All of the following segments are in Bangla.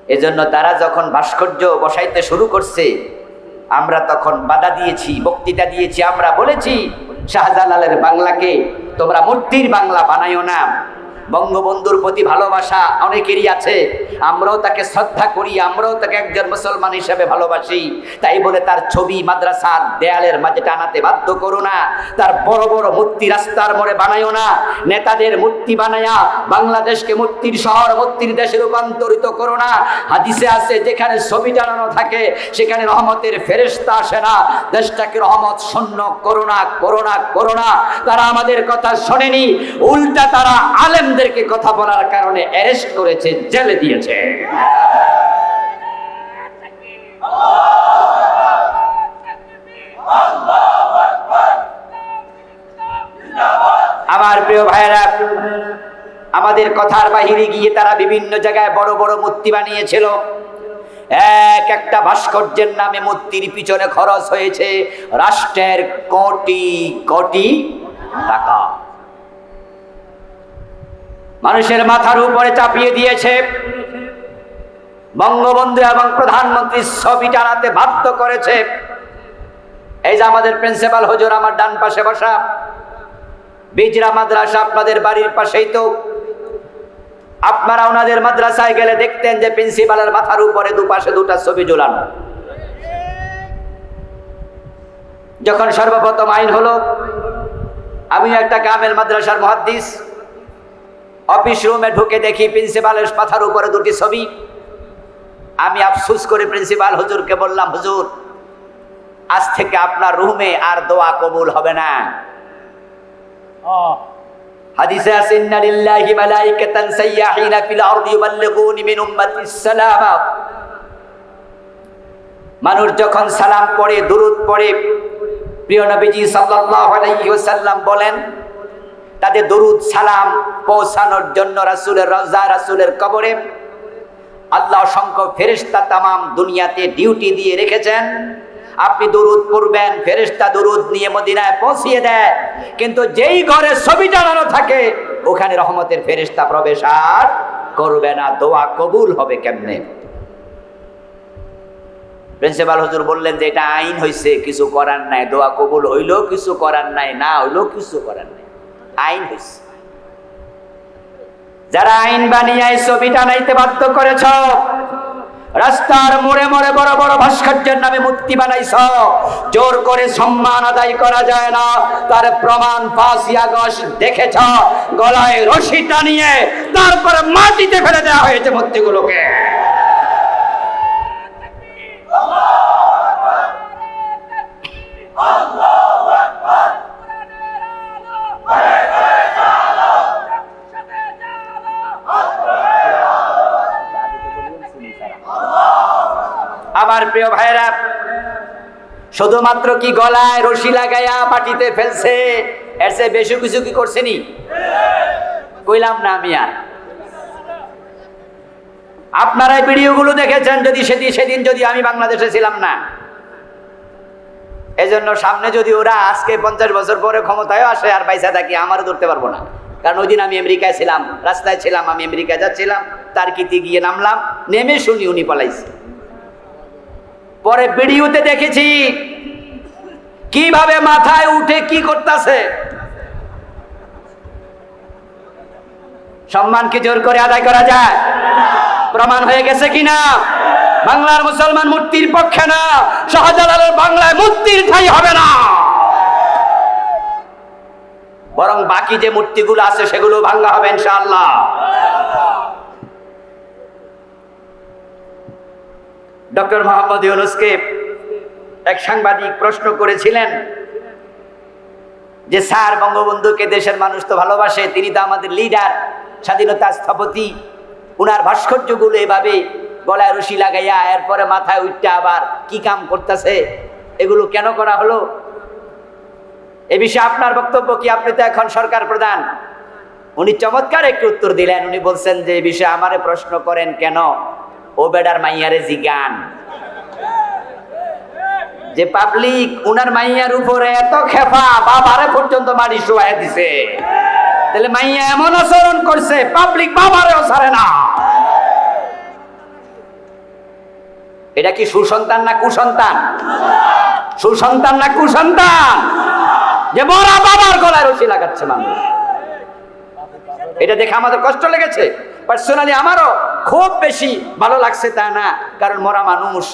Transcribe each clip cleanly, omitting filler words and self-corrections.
এজন্য তারা যখন ভাস্কর্য বসাইতে শুরু করছে, আমরা তখন বাধা দিয়েছি, বক্তৃতা দিয়েছি, আমরা বলেছি শাহজালালের বাংলাকে তোমরা মূর্তির বাংলা বানাইও না। বঙ্গবন্ধুর প্রতি ভালোবাসা অনেকেরই আছে, আমরাও তাকে শ্রদ্ধা করি, আমরাও তাকে একজন মুসলমান হিসেবে ভালোবাসি। তাই বলে তার ছবি মাদ্রাসার দেয়ালের মাঝে টানাতে বাধ্য করো না, তার বড় বড় মূর্তি রাস্তার মোড়ে বানাইও না, নেতাদের মূর্তি বানায়া বাংলাদেশকে মূর্তির শহর, মূর্তির দেশে রূপান্তরিত করো না। হাদিসে আছে যেখানে ছবি টানানো থাকে সেখানে রহমতের ফেরেশতা আসে না। দেশটাকে রহমত শূন্য করো না, করো না, করো না। তারা আমাদের কথা শোনেনি, উল্টা তারা আলেমদেরকে কথা বলার কারণে অ্যারেস্ট করেছে, জেলে দিয়েছে। আমার প্রিয় ভাইয়েরা, আমাদের কথার বাহিরে গিয়ে তারা বিভিন্ন জায়গায় বড় বড় মূর্তি বানিয়েছিল। এক একটা ভাস্কর্যের নামে মূর্তির পিছনে খরচ হয়েছে রাষ্ট্রের কোটি কোটি টাকা। মানুষের মাথার উপরে চাপিয়ে দিয়েছে। বঙ্গবন্ধু এবং প্রধানমন্ত্রীর ছবি টানাতে বাধ্য করেছে। এই যে আমাদের প্রিন্সিপাল হুজুর আমার ডান পাশে বসা, বিজরা মাদ্রাসা আপনাদের বাড়ির পাশেই তো। আপনারা ওনাদের মাদ্রাসায় গেলে দেখতেন যে প্রিন্সিপালের মাথার উপরে দুপাশে দুটা ছবি ঝোলানো। যখন সর্বপ্রথম আইন হলো, আমি একটা কামেল মাদ্রাসার মুহাদ্দিস, অফিস রুমে ঢুকে দেখি প্রিন্সিপালের মাথার উপরে দুটি ছবি। আমি আফসোস করে প্রিন্সিপাল হুজুরকে বললাম, হুজুর আজ থেকে আপনার রুমে আর দোয়া কবুল হবে না। হাদিসে আছে ইন্না লিল্লাহি মালাইকাতান সাইয়াহিনা ফিল আরদি ইউবাল্লিগুনি মিন উম্মাতিস সালাম। মানুষ যখন সালাম পড়ে, দুরূদ পড়ে, প্রিয় নবীজি সাল্লাল্লাহু আলাইহি ওয়াসাল্লাম বলেন তাদের দরুদ সালাম পৌঁছানোর জন্য রাসূলের রওজা, রাসূলের কবরে আল্লাহ অসংখ্য ফেরেশতা তামাম দুনিয়াতে ডিউটি দিয়ে রেখেছেন। আপনি দরুদ পড়বেন, ফেরেশতা দরুদ নিয়ে মদিনায় পৌঁছিয়ে দেয়। কিন্তু যেই ঘরে ছবি টানানো থাকে ওখানে রহমতের ফেরেশতা প্রবেশ আর করবে না। দোয়া কবুল হবে কেমনে? প্রিন্সিপাল হুজুর বললেন যে এটা আইন হয়েছে, কিছু করার নাই। দোয়া কবুল হইলেও কিছু করার নাই, না হইলেও কিছু করার নাই, আইন হয়েছে। যারা আইন বানিয়ে ছবি টানাইতে বাধ্য করেছ, রাস্তার মোড়ে মোড়ে বড় বড় ভাস্কর্যের নামে মূর্তি বানাইছ, জোর করে সম্মান আদায় করা যায় না। তার প্রমাণ 5ই আগস্ট দেখেছ, গলায় রশি টানিয়ে তারপরে মাটিতে ফেলে দেওয়া হয়েছে মূর্তিগুলোকে। আমার প্রিয় ভাইরা, শুধুমাত্র কি গলায় রশি লাগাইয়া পাটিতে ফেলছে, এর চেয়ে বেশি কিছু কি করছেনি? কইলাম না আমি আর। আপনারা এই ভিডিওগুলো দেখেছেন যদি সেদিন যদি আমি বাংলাদেশে ছিলাম না। এজন্য সামনে যদি ওরা আজকে 50 বছর পরে ক্ষমতায় আসে আর পয়সা থাকি, আমারও ধরতে পারবো না। কারণ ওই দিন আমি আমেরিকায় ছিলাম, রাস্তায় ছিলাম, আমি আমেরিকা যাচ্ছিলাম, তার্কিতে গিয়ে নামলাম, নেমে শুনি উনি পালাইছে। পরে ভিডিওতে দেখেছি কিভাবে মাথায় উঠে কি করতেছে। সম্মান কি জোর করে আদায় করা যায়? প্রমাণ হয়ে গেছে কিনা? বাংলার মুসলমান মূর্তির পক্ষে না, শাহজালালের বাংলায় মূর্তির ঠাঁই হবে না। বরং বাকি যে মূর্তিগুলো আছে সেগুলো ভাঙা হবে ইনশাআল্লাহ। ডক্টর মোহাম্মদ ইউনূসকে এক সাংবাদিক প্রশ্ন করেছিলেন যে স্যার, বঙ্গবন্ধুকে দেশের মানুষ তো ভালোবাসে, তিনি তো আমাদের লিডার, স্বাধীনতা স্থপতি, উনার ভাস্কর্যগুলো এভাবে গলায় রশি লাগাইয়া এরপরে মাথায় উঠতে আবার কি কাম করতেছে, এগুলো কেন করা হলো? এ বিষয়ে আপনার বক্তব্য কি? আপনি তো এখন সরকার প্রধান। উনি চমৎকার একটু উত্তর দিলেন। উনি বলছেন যে এই বিষয়ে আমারে প্রশ্ন করেন কেন, ও বেডার মাইয়ারে জিগান যে পাবলিক উনার মাইয়ার উপরে এত খেপা, বাবারে পর্যন্ত মারি শোয়া দিছে, তাহলে মাইয়া এমন আচরণ করছে পাবলিক বাবারেও ছাড়ে না। এটা কি সুসন্তান না কুসন্তান? সুসন্তান না কুসন্তান? যে মরা বাবার গলায় রশি লাগাচ্ছে মানুষ। এটা দেখে আমাদের কষ্ট লেগেছে, পার্সোনালি আমারও খুব বেশি ভালো লাগছে তা না, কারণ মরা মানুষ।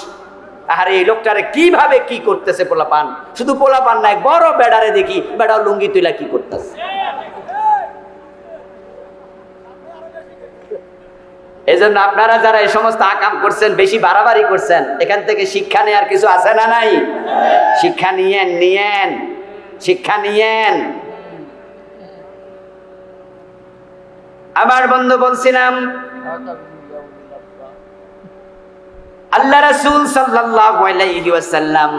আর এই লোকটারে কিভাবে কি করতেছে পোলাপান, শুধু পোলাপান নাই, বড় বেড়ারে দেখি বেড়া লুঙ্গি তুইলা কি করতেছে। এই জন্য আপনারা যারা এই সমস্ত আকাম করছেন, বেশি বাড়াবাড়ি করছেন, এখান থেকে শিক্ষা নেওয়ার কিছু আছে না নাই? শিক্ষা নিয়েন, শিক্ষা নিয়েন। আমার বন্ধু বলছিলাম, আল্লাহ রাসূল সাল্লাল্লাহু আলাইহি ওয়াসাল্লাম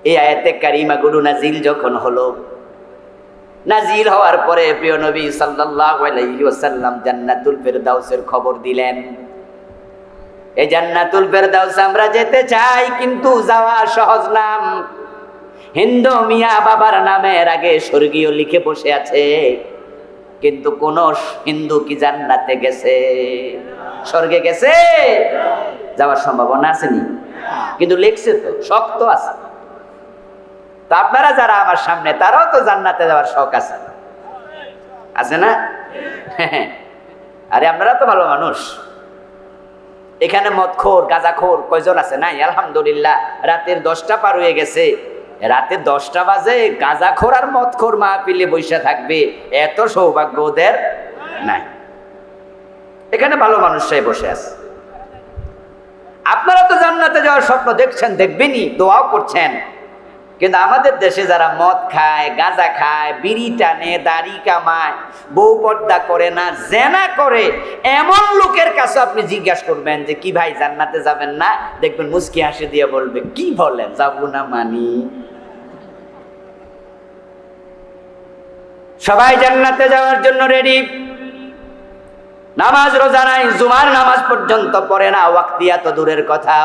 এই আয়াতে কারিমা গুরু নাজিল যখন হলো, নাজিল হওয়ার পরে প্রিয় নবী সাল্লাল্লাহু আলাইহি ওয়াসাল্লাম জান্নাতুল ফেরদাউসের খবর দিলেন। এই জান্নাতুল ফেরদাউস আমরা যেতে চাই, কিন্তু যাওয়া সহজ নাম। হিন্দু মিয়া বাবার নামের আগে স্বর্গীয় লিখে বসে আছে, কিন্তু কোন হিন্দু কি জান্নাতে গেছে? স্বর্গে গেছে? যাওয়ার সম্ভাবনা আসেনি, কিন্তু লিখছে তো, শক্ত আছে। তো আপনারা যারা আমার সামনে, তারাও তো জান্নাতে যাওয়ার শখ আছে, আছে না? আরে আপনারা তো ভালো মানুষ। এখানে মদখোর গাঁজাখোর কয়জন আছে? নাই, আলহামদুলিল্লাহ। রাতের 10টা পার হয়ে গেছে, রাতে 10টা বাজে গাঁজাখোর আর মদখোর মাহফিলে বসে থাকবে, এত সৌভাগ্য ওদের নাই। এখানে ভালো মানুষরাই বসে আছে। আপনারা তো জান্নাতে যাওয়ার স্বপ্ন দেখছেন, দেখবেনই, দোয়াও করছেন, কিন্তু আমাদের দেশে যারা মদ খায়, গাঁজা খায়, বিড়ি টানে, দাড়ি কামায়, বউ পর্দা করে না, জেনা করে, এমন লোকের কাছে আপনি জিজ্ঞাসা করবেন যে কি ভাই জান্নাতে যাবেন না? দেখবেন মুস্কি হাসি দিয়ে বলবে, কি বলেন, যাবো না মানি। সবাই জান্নাতে যাওয়ার জন্য রেডি। নামাজ রোজা নাই, জুমার নামাজ পর্যন্ত পড়ে না, ওয়াক্তিয়া তো দূরের কথা।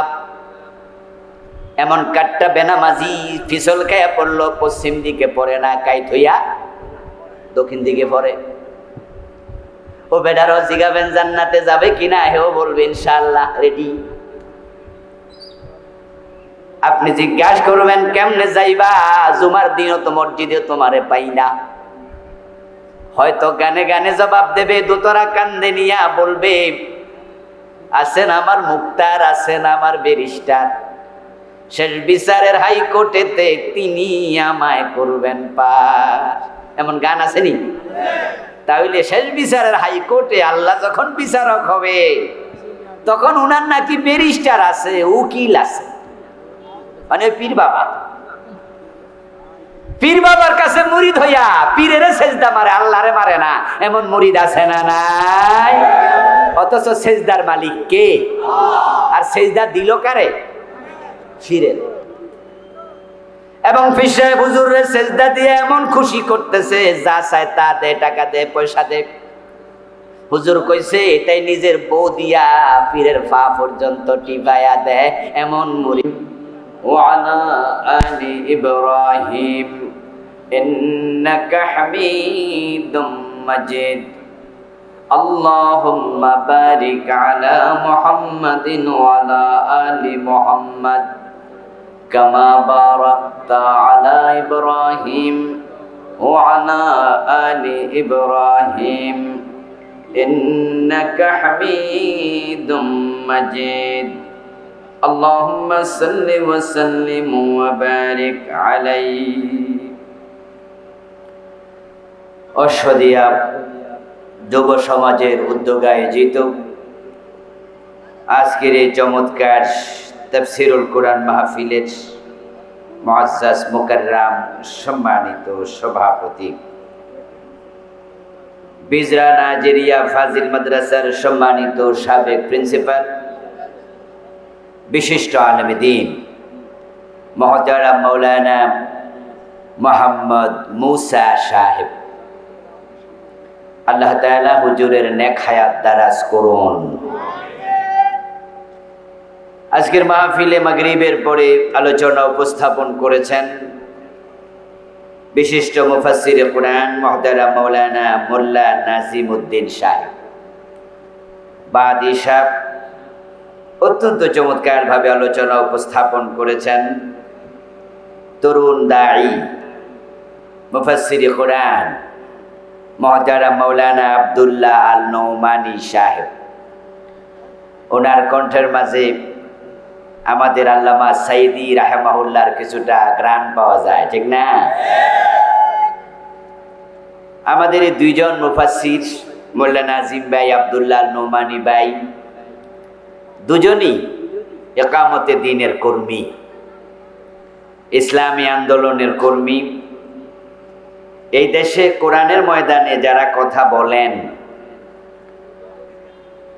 এমন কাটটা বেনামাজি ফিসল খাইয়া পড়লো, পশ্চিম দিকে পড়ে না, কাইত হইয়া দক্ষিণ দিকে পড়ে। ও বেটারও জিগাবেন জান্নাতে যাবে কিনা, হেও বলবে ইনশাআল্লাহ রেডি। আপনি জিজ্ঞাসা করবেন কেমনে যাইবা? জুমার দিনও তো মসজিদে তোমারে পাই না। হয়তো গানে গানে জবাব দেবে, দোতরা কান্দে নিয়া বলবে, আছেন আমার মুক্তার, আছেন আমার ব্যারিস্টার, শেষ বিচারের হাইকোর্টেতে তিনি আমায় করবেন পার। এমন গান আসেনি? তাহলে শেষ বিচারের হাইকোর্টে আল্লাহ যখন বিচারক হবে, তখন উনার নাকি ব্যারিস্টার আছে, উকিল আছে, মানে পীর বাবা। পীর বাবার কাছে মুরিদ হইয়া পীরের সেজদা মারে, আল্লাহরে মারে না, এমন মুরিদ আছে না নাই? অথচ সেজদার মালিক কে? আর সেজদা দিল কারে? পীরের। এবং পীর সাহেব হুজুরে সেজদা দিয়ে এমন খুশি করতেছে, যা চায় তা দে, টাকা দে, পয়সা দে। হুজুর কইছে এটাই নিজের বউ দিয়া পীরের পা পর্যন্ত টিপায়া দেয়, এমন মুরিদ। وعلى آل إبراهيم إنك حميد مجيد اللهم بارك على محمد وعلى آل محمد كما باركت على إبراهيم وعلى آل إبراهيم إنك حميد مجيد اللهم صل وسلم وبارك عليه। অশ্বদিয়া যুব সমাজের উদ্যোগে আয়োজিত আজকের এই চমৎকার তাফসীরুল কোরআন মাহফিলের মুআজ্জাজ মুকাররম সম্মানিত সভাপতি, বিজরা নাজেরিয়া ফাজিল মাদ্রাসার সম্মানিত সাবেক প্রিন্সিপাল, বিশিষ্ট আলেমে দ্বীন মুহতারাম মাওলানা মোহাম্মদ মুসা সাহেব, আল্লাহ তাআলা হুজুরের নেক হায়াত দারাজ করুন। আজকের মাহফিলে মাগরিবের পরে আলোচনা উপস্থাপন করেছেন বিশিষ্ট মুফাসসির কোরআন মুহতারাম মাওলানা মোল্লা নাজিম উদ্দিন সাহেব, বাদী সাহেব, অত্যন্ত চমৎকার ভাবে আলোচনা উপস্থাপন করেছেন তরুণ দাঈ মুফাসসির কোরআন মুহতারাম মাওলানা আব্দুল্লাহ আল নওমানী সাহেব। ওনার কণ্ঠের মাঝে আমাদের আল্লামা সাইদি রাহিমাহুল্লাহর কিছুটা গ্রাণ পাওয়া যায়, ঠিক না? আমাদের এই দুইজন মুফাসসির মোল্লা নাজিম ভাই, আব্দুল্লাহ আল নওমানী ভাই, দুজনই ইকামতে দ্বীনের কর্মী, ইসলামী আন্দোলনের কর্মী। এই দেশে কোরআনের ময়দানে যারা কথা বলেন,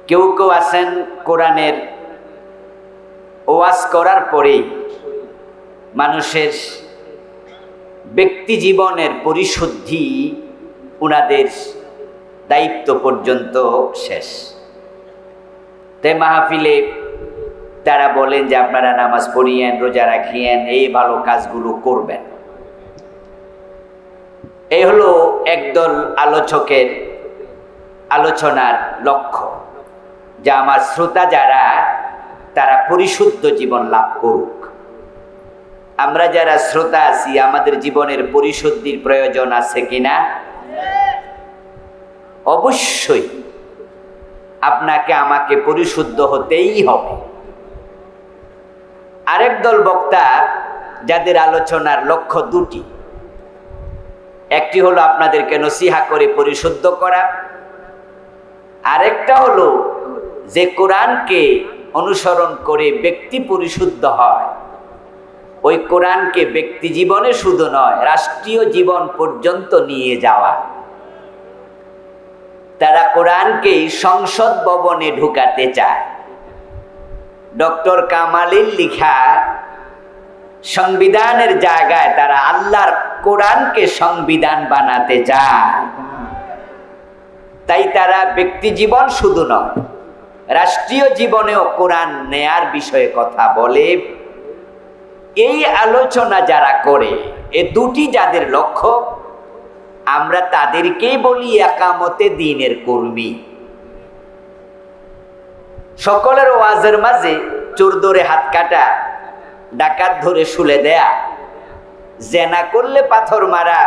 কেউ কেউ আছেন কোরআনের ওয়াজ করার পরেই মানুষের ব্যক্তি জীবনের পরিশুদ্ধি উনাদের দায়িত্ব পর্যন্ত শেষ। তাই মাহফিলে তারা বলেন যে আপনারা নামাজ পড়িয়েন, রোজা রাখিয়েন, এই ভালো কাজগুলো করবেন। এই হলো একদল আলোচকের আলোচনার লক্ষ্য, যে আমার শ্রোতা যারা তারা পরিশুদ্ধ জীবন লাভ করুক। আমরা যারা শ্রোতা আছি, আমাদের জীবনের পরিশুদ্ধির প্রয়োজন আছে কিনা? অবশ্যই আপনাকে আমাকে পরিশুদ্ধ হতেই হবে। আরেক দল বক্তা যাদের আলোচনার লক্ষ্য দুটি, একটি হলো আপনাদেরকে নসিহা করে পরিশুদ্ধ করা, আরেকটা হলো যে কোরআনকে অনুসরণ করে ব্যক্তি পরিশুদ্ধ হয়, ওই কোরআনকে ব্যক্তি জীবনে শুধু নয়, রাষ্ট্রীয় জীবন পর্যন্ত নিয়ে যাওয়া। তারা কোরআনকে সংসদ ভবনে ঢুকাতে চায়। ডক্টর কামালের লিখা সংবিধানের জায়গায় তারা আল্লাহর কোরআনকে সংবিধান বানাতে চায়। তাই তারা ব্যক্তি জীবন শুধু নয়, রাষ্ট্রীয় জীবনেও কোরআন নেয়ার বিষয়ে কথা বলে। এই আলোচনা যারা করে, এ দুটি যাদের লক্ষ্য, আমরা তাদেরকেই বলি ইকামতে দ্বীনের কর্মী। সকলের ওয়াজের মাঝে চোর ধরে হাত কাটা, ডাকাত ধরে শুলে দেয়া, জেনা করলে পাথর মারা,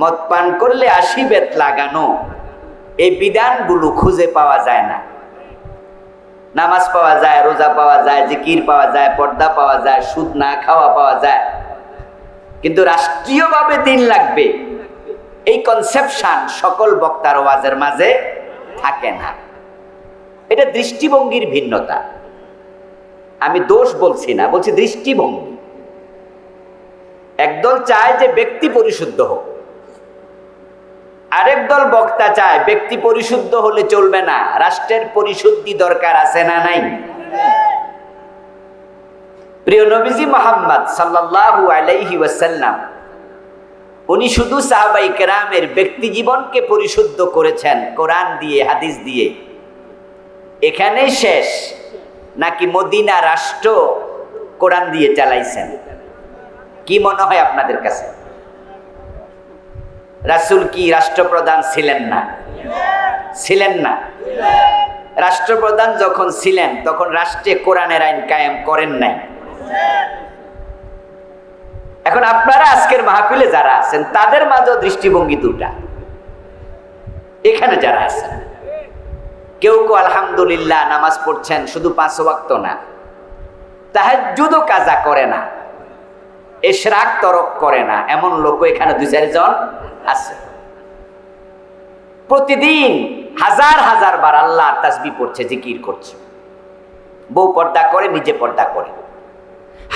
মদ পান করলে ৮০ বেত লাগানো, এই বিধানগুলো খুঁজে পাওয়া যায় না। নামাজ পাওয়া যায়, রোজা পাওয়া যায়, জিকির পাওয়া যায়, পর্দা পাওয়া যায়, সুদ না খাওয়া পাওয়া যায়, কিন্তু রাষ্ট্রীয়ভাবে দ্বীন লাগবে এই কনসেপশন সকল বক্তার ওয়াজের মাঝে থাকে না। এটা দৃষ্টিভঙ্গির ভিন্নতা। আমি দোষ বলছি না, বলছি দৃষ্টিভঙ্গি। একদল চায় যে ব্যক্তি পরিশুদ্ধ হোক, আরেক দল বক্তা চায় ব্যক্তি পরিশুদ্ধ হলে চলবে না, রাষ্ট্রের পরিশুদ্ধি দরকার আছে না নাই? প্রিয় নবীজি মুহাম্মদ সাল্লাল্লাহু আলাইহি ওয়াসাল্লাম, উনি শুধু সাহাবায়ে কেরামের ব্যক্তি জীবনকে পরিশুদ্ধ করেছেন কোরআন দিয়ে, হাদিস দিয়ে, এখানেই শেষ? নাকি মদিনা রাষ্ট্র কোরআন দিয়ে চালাইছেন? কি মনে হয় আপনাদের কাছে? রাসূল কি রাষ্ট্রপ্রধান ছিলেন না? ছিলেন না? রাষ্ট্রপ্রধান যখন ছিলেন তখন রাষ্ট্রে কোরআনের আইন কায়েম করেন নাই। এখন আপনারা আজকের মাহফিলে যারা আছেন, তাদের মাঝেও দৃষ্টিভঙ্গি দুটা। এখানে যারা আছেন, কেউ কেউ আলহামদুলিল্লাহ নামাজ পড়ছেন, শুধু ৫ ওয়াক্ত না, তাহাজ্জুদও কাজা করে না, ইশরাক তরক করে না, এমন লোক এখানে ২-৪ জন আছে। প্রতিদিন হাজার হাজার বার আল্লাহর তাসবিহ পড়ছে, জিকির করছে, বউ পর্দা করে, নিজে পর্দা করে,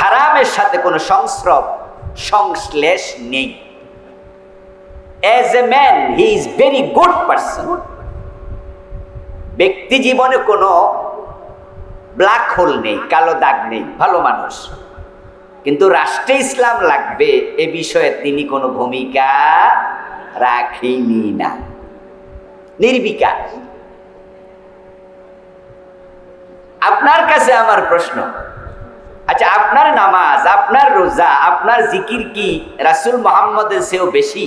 হারামের সাথে কোনো সংশ্লেষ নেই। As a man, he is very good person. ব্যক্তি জীবনে কোনো ব্ল্যাক হোল নেই, কালো দাগ নেই, ভালো মানুষ। কিন্তু রাষ্ট্রে ইসলাম লাগবে এ বিষয়ে তিনি কোনো ভূমিকা রাখেনি না, নির্বিকার। আপনার কাছে আমার প্রশ্ন, আচ্ছা আপনার নামাজ, আপনার রোজা, আপনার জিকির কি রাসূল মুহাম্মদের চেয়েও বেশি?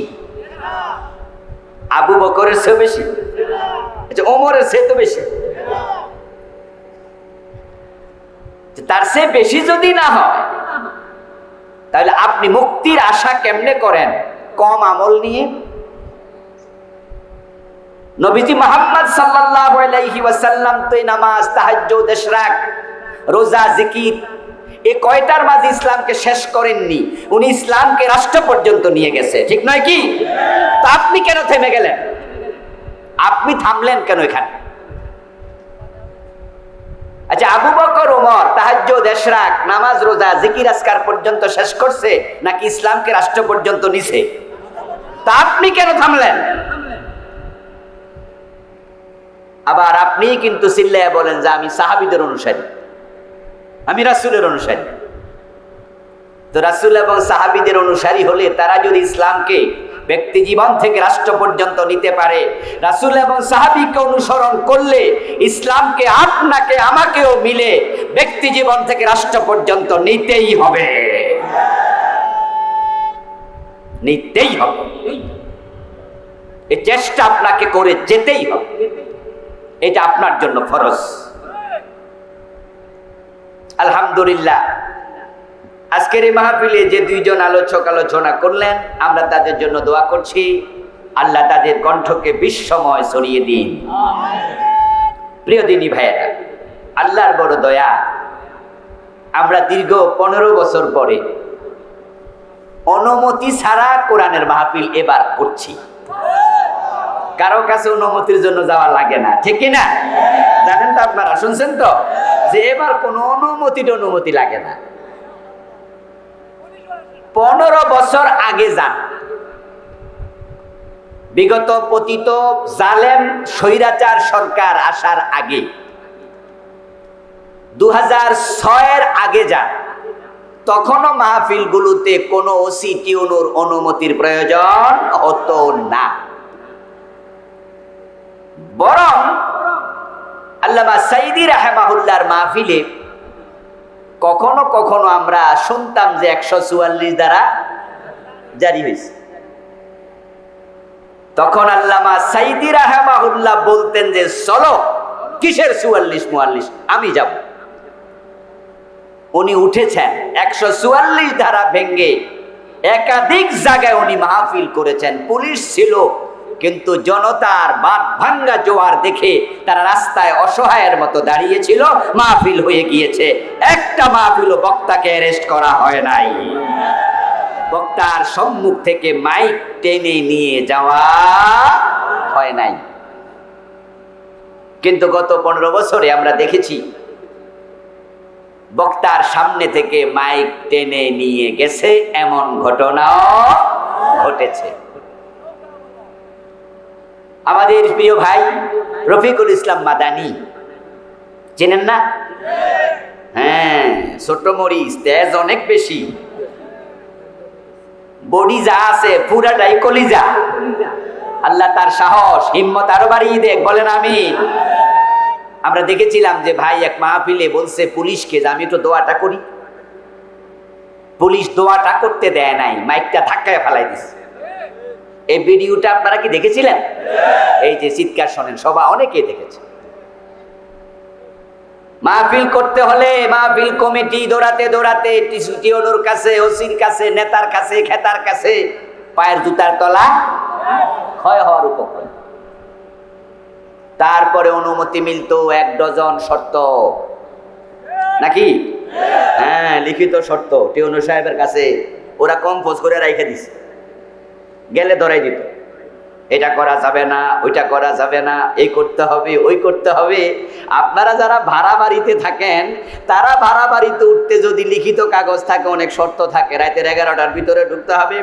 আবু বকরের চেয়েও বেশি? আচ্ছা ওমরের চেয়ে তো বেশি। তার চেয়ে বেশি যদি না হয়, তাহলে আপনি মুক্তির আশা কেমনে করেন কম আমল নিয়ে? নবীজি মুহাম্মদ সাল্লাল্লাহু আলাইহি ওয়াসাল্লাম তো নামাজ, তাহাজ্জুদ, ইশরাক, রোজা, জিকির এই কয়টার মাঝে ইসলামকে শেষ করেননি, উনি ইসলামকে রাষ্ট্র পর্যন্ত নিয়ে গেছে, ঠিক নয় কি? তো আপনি কেন থেমে গেলেন? আপনি থামলেন কেন এখানে? আচ্ছা, আবু বকর, ওমর তাহাজ্জুদ, ইশরাক, নামাজ, রোজা, জিকির, আজকার পর্যন্ত শেষ করছে নাকি ইসলামকে রাষ্ট্র পর্যন্ত নিছে? তা আপনি কেন থামলেন? আবার আপনি কিন্তু চিল্লায়া বলেন যে আমি সাহাবীদের অনুসারী, আমি রাসূলের অনুসারী। তো রাসূল এবং সাহাবীদের অনুসারী হলে তারা যদি ইসলামকে ব্যক্তি জীবন থেকে রাষ্ট্র পর্যন্ত নিতে পারে, রাসূল এবং সাহাবীকে অনুসরণ করলে ইসলামকে আপনাকে আমাকেও মিলে ব্যক্তি জীবন থেকে রাষ্ট্র পর্যন্ত নিতেই হবে, নিতেই হবে। এই চেষ্টা আপনাকে করে যেতেই হবে, এটা আপনার জন্য ফরজ। আলহামদুলিল্লাহ, আজকের এই মাহফিলে যে দুইজন আলোচক আলোচনা করলেন, আমরা তাদের জন্য দোয়া করছি, আল্লাহ তাদের কণ্ঠকে বিশ্বময় ছড়িয়ে দিন। প্রিয় দিনী ভাইয়েরা, আল্লাহর বড় দয়া, আমরা দীর্ঘ 15 বছর পরে অনুমতি ছাড়া কোরআনের মাহফিল এবার করছি। কারো কাছে অনুমতির জন্য যাওয়া লাগে না, ঠিক কিনা? জানেন তো আপনারা, শুনছেন তো যে এবার কোনো অনুমতি লাগে না। 15 বছর আগে যান, বিগত পতিত জালেম স্বৈরাচার সরকার আসার আগে 2006-এর আগে যান, তখনও মাহফিলগুলোতে কোনো ওসি টিউনুর অনুমতির প্রয়োজন হতো না। বরং আল্লামা সাইদি রাহিমাহুল্লাহর মাহফিলে কখনো কখনো আমরা শুনতাম যে 144 দ্বারা জারি হয়েছে। তখন আল্লামা সাইদি রাহিমাহুল্লাহ বলতেন যে চলো, কিসের 44-44, আমি যাব। উনি উঠেছেন 144 ধারা ভেঙ্গে একাধিক জায়গায় উনি মাহফিল করেছেন। পুলিশ ছিল, কিন্তু জনতার বাঁধ ভাঙ্গা জোয়ার দেখে তারা রাস্তায় অসহায়ের মতো দাঁড়িয়েছিল, মাহফিল হয়ে গিয়েছে। একটা মাহফিলও বক্তাকে অ্যারেস্ট করা হয় নাই, বক্তার সম্মুখ থেকে মাইক টেনে নিয়ে যাওয়া হয় নাই। কিন্তু গত 15 বছরে আমরা দেখেছি বক্তার সামনে থেকে মাইক টেনে নিয়ে গেছে, এমন ঘটনাও ঘটেছে। আমাদের প্রিয় ভাই রফিকুল ইসলাম মাদানী চেনেন না? হ্যাঁ, ছোট মরিচ, তেজ অনেক বেশি, বডি যা আছে পুরাটাই কলিজা। আল্লাহ তার সাহস হিম্মত আরো বাড়িয়ে দেখ, বলেন আমিন। আমরা দেখেছিলাম যে ভাই এক মাহফিলে বলছে পুলিশকে যে আমি একটু দোয়াটা করি, পুলিশ দোয়াটা করতে দেয় নাই, মাইকটা ধাক্কায় ফেলাই দিচ্ছে। এই ভিডিওটা আপনারা কি দেখেছিলেন? এই যে চিৎকার শোনেন, সবাই অনেকেই দেখেছে। মাহফিল করতে হলে মাহফিল কমিটি দৌড়াতে দৌড়াতে টিউনুর কাছে, ওসির কাছে, নেতার কাছে, খেতার কাছে, পায়ের জুতার তলা ক্ষয় হওয়ার উপক্রম। তারপরে অনুমতি মিলতো 1 ডজন শর্ত, নাকি? হ্যাঁ, লিখিত শর্ত টিউনু সাহেবের কাছে ওরা কম্পোজ করে রাইখে দিছে, গেলে ধরাই দিত, এটা করা যাবে না, ওইটা করা যাবে না, এই করতে হবে, ওই করতে হবে। আপনারা যারা ভাড়া বাড়িতে থাকেন, তারা ভাড়া বাড়িতে উঠতে যদি লিখিত কাগজ থাকে, অনেক শর্ত থাকে, রাতের 11টার ভিতরে ঢুকতে হবে,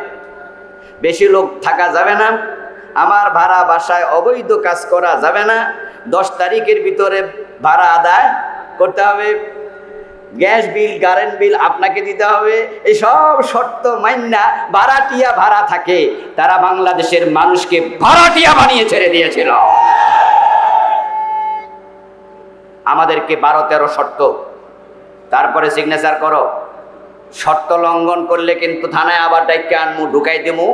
বেশি লোক থাকা যাবে না, আমার ভাড়া বাসায় অবৈধ কাজ করা যাবে না, 10 তারিখের ভিতরে ভাড়া আদায় করতে হবে, গ্যাস বিল, কারেন্ট বিল আপনাকে দিতে হবে। এই সব শর্ত মাইন্না ভাড়াটিয়া ভাড়া থাকে, তারা বাংলাদেশের মানুষকে ভাড়াটিয়া বানিয়ে ছেড়ে দিয়েছিল। আমাদেরকে 12-13 শর্ত, তারপরে সিগনেচার করো। শর্ত লঙ্ঘন করলে কিন্তু থানায় আবার ডাইকা আনমু, ঢুকাই দেবো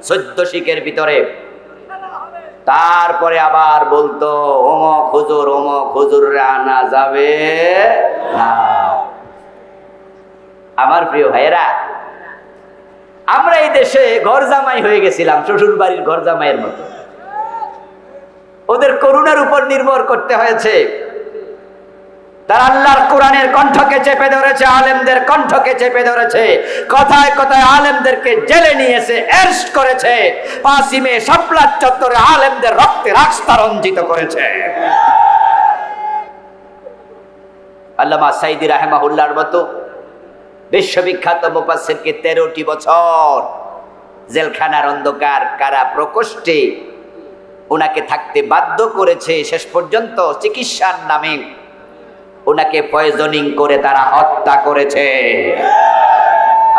14 শিখের ভিতরে। তারপরে আবার বলতো অমক হুজুর আনা যাবে না। আমার প্রিয় ভাইয়েরা, আমরা এই দেশে ঘর জামাই হয়ে গেছিলাম, শ্বশুর বাড়ির ঘর জামাইয়ের মতো। ওদের করুণার উপর নির্ভর করতে হয়েছে। তারা আল্লাহর কোরআনের কণ্ঠকে চেপে ধরেছে, আলেমদের কণ্ঠকে চেপে ধরেছে, কথায় কথায় আলেমদেরকে জেলে নিয়েছে, অ্যারেস্ট করেছে। 5 মে শাপলা চত্বরে আলেমদের রক্তে রাস্তা রঞ্জিত করেছে। আল্লামা সাইদি রাহিমাহুল্লাহর মতো বিশ্ববিখ্যাত মুফাসসিরকে 13টি বছর জেলখানার অন্ধকার কারা প্রকোষ্ঠে ওনাকে থাকতে বাধ্য করেছে। শেষ পর্যন্ত চিকিৎসার নামে ওনাকে পয়জনিং করে তারা হত্যা করেছে।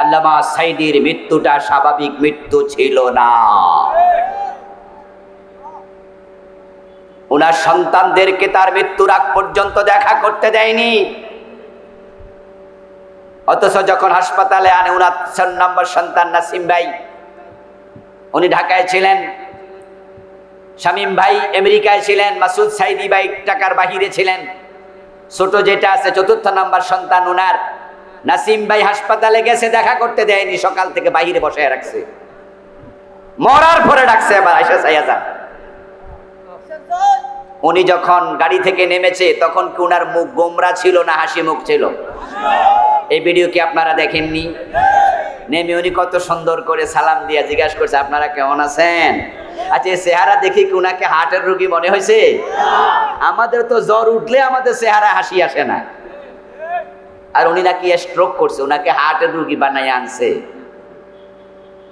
আল্লামা সাইদির মৃত্যুটা স্বাভাবিক মৃত্যু ছিল না। ওনার সন্তানদেরকে তার মৃত্যুর আগ পর্যন্ত দেখা করতে দেয়নি। অথচ যখন হাসপাতালে আনে ওনার 4 নম্বর সন্তান নাসিম ভাই, উনি ঢাকায় ছিলেন, শামীম ভাই আমেরিকায় ছিলেন, মাসুদ সাইদি ভাই ঢাকার বাহিরে ছিলেন, ছোট যেটা আছে 4র্থ নাম্বার সন্তান ওনার নাসিম ভাই হাসপাতালে গেছে, দেখা করতে দেয়নি, সকাল থেকে বাহিরে বসে রাখছে। মরার পরে ডাকছে আবার আয়সা সাইয়া যান। উনি যখন গাড়ি থেকে নেমেছে তখন কি ওনার মুখ গোমরা ছিল না হাসি মুখ ছিল? এই ভিডিও কি আপনারা দেখেননি? নেমে উনি কত সুন্দর করে সালাম দিয়ে জিজ্ঞাসা করছে, আপনারা কেমন আছেন? আচ্ছা, এই চেহারা দেখি কি উনাকে হার্টের রোগী মনে হয়েছে? আমাদের তো জ্বর উঠলে আমাদের চেহারা হাসি আসে না, আর উনি নাকি স্ট্রোক করছে, উনাকে হার্টের রোগী বানায় আনছে।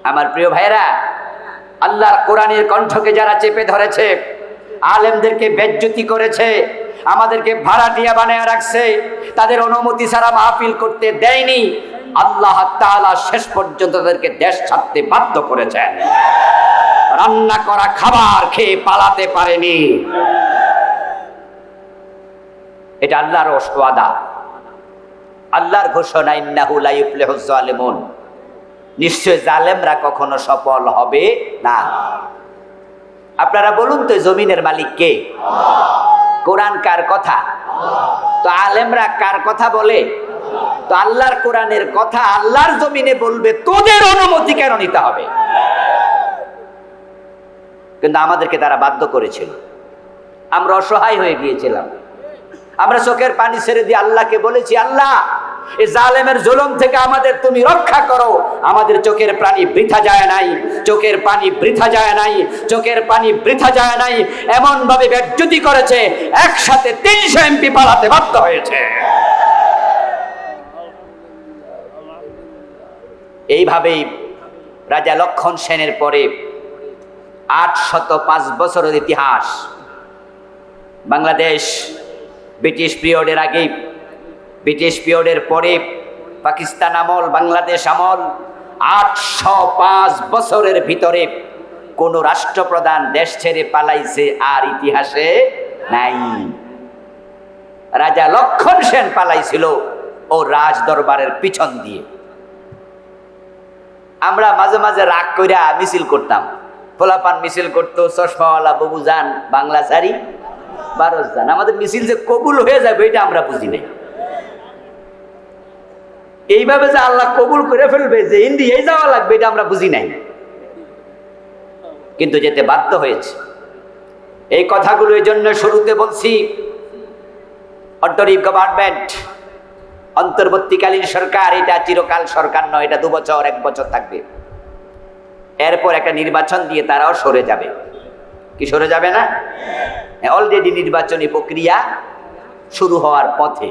আমার প্রিয় ভাইরা, আল্লাহর কোরআনের কণ্ঠকে যারা চেপে ধরেছে, আলেমদেরকে বেজ্জতি করেছে, আমাদেরকে ভাড়াটিয়া বানায় রাখছে, তাদের অনুমতি ছাড়া মাহফিল করতে দেয়নি, আল্লাহ তাআলা শেষ পর্যন্ত তাদেরকে দেশ ছাড়তে বাধ্য করেছেন। রান্না করা খাবার খেয়ে পালাতে পারেনি। এটা আল্লাহর ওয়াদা, আল্লাহর ঘোষণা, ইন্নাহু লা ইউফলিহুজ জালিমুন, নিশ্চয় জালেমরা কখনো সফল হবে না। আপনারা বলুন তো, জমিনের মালিক কে? কোরআন কার কথা? তো আলেমরা কার কথা বলে? তো আল্লাহর কোরআনের কথা আল্লাহর জমিনে বলবে, তোদের অনুমতি কেন নিতে হবে? কিন্তু আমাদেরকে তারা বাধ্য করেছিল। আমরা অসহায় হয়ে গিয়েছিলাম। আমরা চোখের পানি ছেড়ে দিয়ে আল্লাহকে বলেছি, আল্লাহ এই জালেমের জুলুম থেকে আমাদের তুমি রক্ষা করো। আমাদের চোখের পানি বৃথা যায় নাই, চোখের পানি বৃথা যায় নাই, চোখের পানি বৃথা যায় নাই। এমন ভাবে বেজ্জতি করেছে, একসাথে 300 এমপি পালাতে বাধ্য হয়েছে। এইভাবেই রাজা লক্ষণ সেনের পরে 805 বছরের ইতিহাস। বাংলাদেশ ব্রিটিশ পিরিয়ডের আগে, ব্রিটিশ পিরিয়ডের পরে পাকিস্তান আমল, বাংলাদেশ আমল, 805 বছরের ভিতরে কোন রাষ্ট্রপ্রধান দেশ ছেড়ে পালাইছে আর ইতিহাসে নাই। রাজা লক্ষণ সেন পালাইছিল ও রাজ দরবারের পিছন দিয়ে। আমরা মাঝে মাঝে রাগ কইরা মিছিল করতাম, পোলাপান মিছিল করতো, চশমাওয়ালা বাবু যান, বাংলা সারি 12 যান। আমাদের মিছিল যে কবুল হয়ে যাবে এটা আমরা বুঝি নাই। এইভাবে যে আল্লাহ কবুল করে ফেলবে, যে ইন্ডিয়ায় যাওয়া লাগবে, এটা আমরা বুঝি নাই, কিন্তু যেতে বাধ্য হয়েছে। এই কথাগুলো এই জন্য শুরুতে বলছি, অন্তরিম গভর্নমেন্ট, অন্তর্বর্তীকালীন সরকার, এটা চিরকাল সরকার নয়, এটা 2 বছর 1 বছর থাকবে। এরপর একটা নির্বাচন দিয়ে তারাও সরে যাবে। কি সরে যাবে না? অলরেডি নির্বাচনী প্রক্রিয়া শুরু হওয়ার পথে।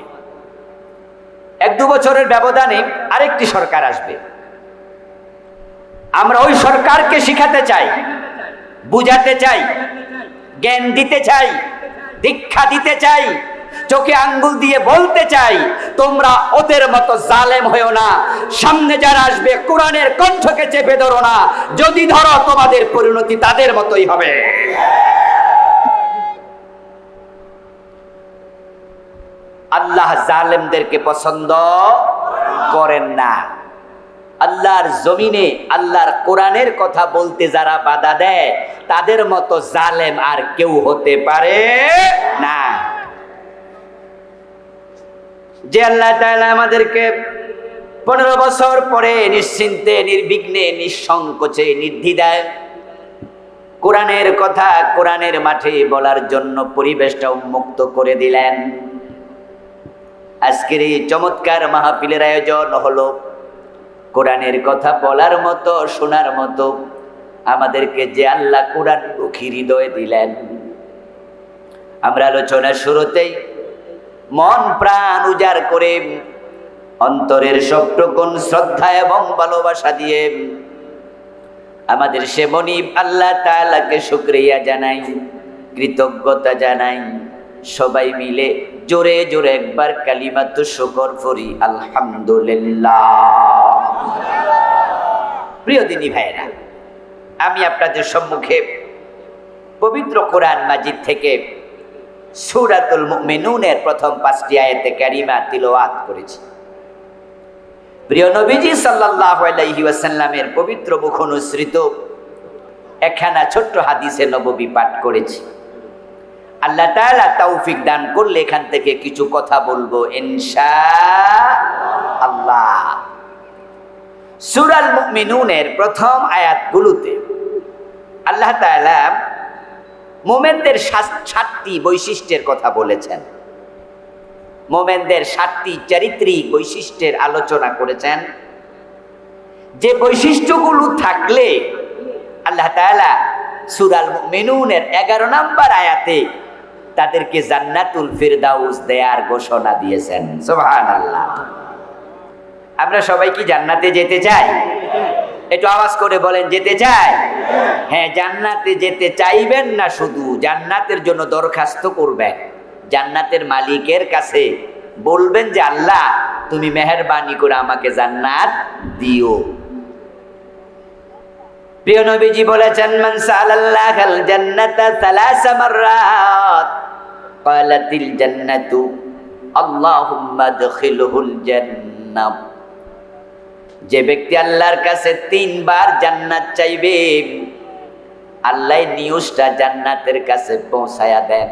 1-2 বছরের ব্যবধানে আরেকটি সরকার আসবে। আমরা ওই সরকারকে শিখাতে চাই, বুঝাতে চাই, জ্ঞান দিতে চাই, দীক্ষা দিতে চাই, চোখে আঙ্গুল দিয়ে বলতে চাই, তোমরা ওদের মতো জালেম হয়েও না। সামনে যারা আসবে কোরআনের কণ্ঠকে চেপে ধরো না, যদি ধরো তোমাদের পরিণতি তাদের মতোই হবে। আল্লাহ জালেমদেরকে পছন্দ করেন না। আল্লাহর জমিনে আল্লাহর কোরআনের কথা বলতে যারা বাধা দেয়, তাদের মতো জালেম আর কেউ হতে পারে না। যে আল্লাহ তাআলা আমাদেরকে 15 বছর পরে নিশ্চিন্তে, নির্বিঘ্নে, নিঃসংকোচে, নির্দ্বিধায় কোরআনের কথা কোরআনের মাঠে বলার জন্য পরিবেশটা উন্মুক্ত করে দিলেন। আজকের এই চমৎকার মাহফিলের আয়োজন হলো কোরআনের কথা বলার মতো, শোনার মতো। আমাদেরকে যে আল্লাহ কোরআন মুখী হৃদয়ে দিলেন, আমরা আলোচনার শুরুতেই মন প্রাণ উজাড় করে অন্তরের সবটুকুন শ্রদ্ধা এবং ভালোবাসা দিয়ে আমাদের সে মনিব আল্লাহ তাআলাকে শুকরিয়া জানাই, কৃতজ্ঞতা জানাই। সবাই মিলে জোরে জোরে একবার কালিমাতু শুকর পড়ি, আলহামদুলিল্লাহ। প্রিয় দিনী ভাইরা, আমি আপনাদের সম্মুখে পবিত্র কোরআন মাজিদ থেকে সূরাতুল মুমিনুনের প্রথম 5টি আয়াতে কারিমা তিলাওয়াত করেছি। প্রিয় নবীজি সাল্লাল্লাহু আলাইহি ওয়াসাল্লামের পবিত্র মুখ অনুসৃত একখানা ছোট্ট হাদিসে নববী পাঠ করেছি। আল্লাহ তাআলা তৌফিক দান করলে এখান থেকে কিছু কথা বলবো ইনশাআল্লাহ। সূরাল মুমিনুনের প্রথম আয়াতগুলোতে আল্লাহ তাআলা মুমিনদের 7টি বৈশিষ্ট্যের কথা বলেছেন। মুমিনদের 7টি চারিত্রিক বৈশিষ্ট্যের আলোচনা করেছেন। যে বৈশিষ্ট্যগুলো থাকলে আল্লাহ তাআলা সূরাল মুমিনুনের 11 নম্বর আয়াতে তাদেরকে জান্নাতুল ফিরদাউস দেয়ার ঘোষণা দিয়েছেন। সুবহানাল্লাহ। আমরা সবাই কি জান্নাতে যেতে চাই? একটু আওয়াজ করে বলেন, যেতে চাই? হ্যাঁ, জান্নাতে যেতে চাইবেন না, শুধু জান্নাতের জন্য দরখাস্ত করবেন। জান্নাতের মালিকের কাছে বলবেন যে আল্লাহ তুমি মেহেরবানি করে আমাকে জান্নাত দিও। প্রিয় নবীজি বলেছেন, মান সাআলাল্লাহাল জান্নাতা সালাসা মাররাত ক্বালাতিল জান্নাতু আল্লাহুম্মা আদখিলহুল জান্নাহ। যে ব্যক্তি আল্লাহর কাছে 3 বার জান্নাত চাইবে, আল্লাহ নিউজটা জান্নাতের কাছে পৌঁছায়া দেন